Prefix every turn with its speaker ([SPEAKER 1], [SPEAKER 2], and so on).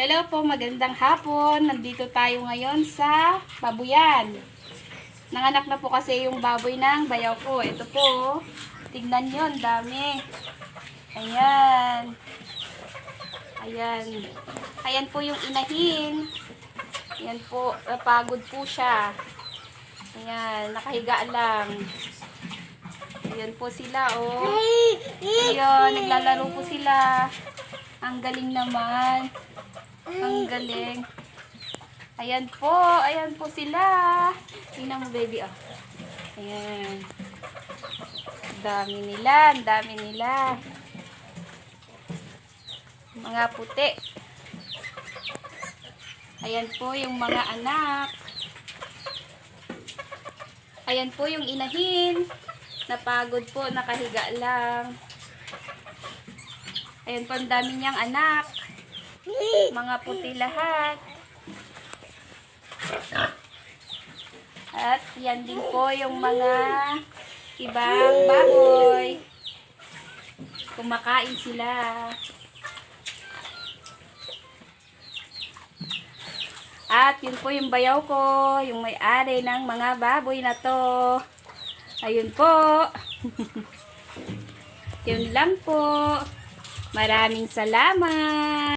[SPEAKER 1] Hello po, magandang hapon. Nandito tayo ngayon sa babuyan. Nanganak na po kasi yung baboy ng bayaw ko. Ito po, tignan nyo, ang dami. Ayan. Ayan. Ayan po yung inahin. Ayan po, napagod po siya. Ayan, nakahiga lang. Ayan po sila, oh. Ayan, naglalaro po sila. Ang galing naman. Ang galing. Ayan po sila. Tingnan mo, baby, oh. Ayan. Ang dami nila. Mga puti. Ayan po yung mga anak. Ayan po yung inahin. Napagod po, nakahiga lang. Ayan po, ang dami niyang anak. Mga puti lahat. At yan din po yung mga ibang baboy. Kumakain sila. At yun po yung bayaw ko, yung may-ari ng mga baboy na to. Ayun po. Yun lang po. Maraming salamat.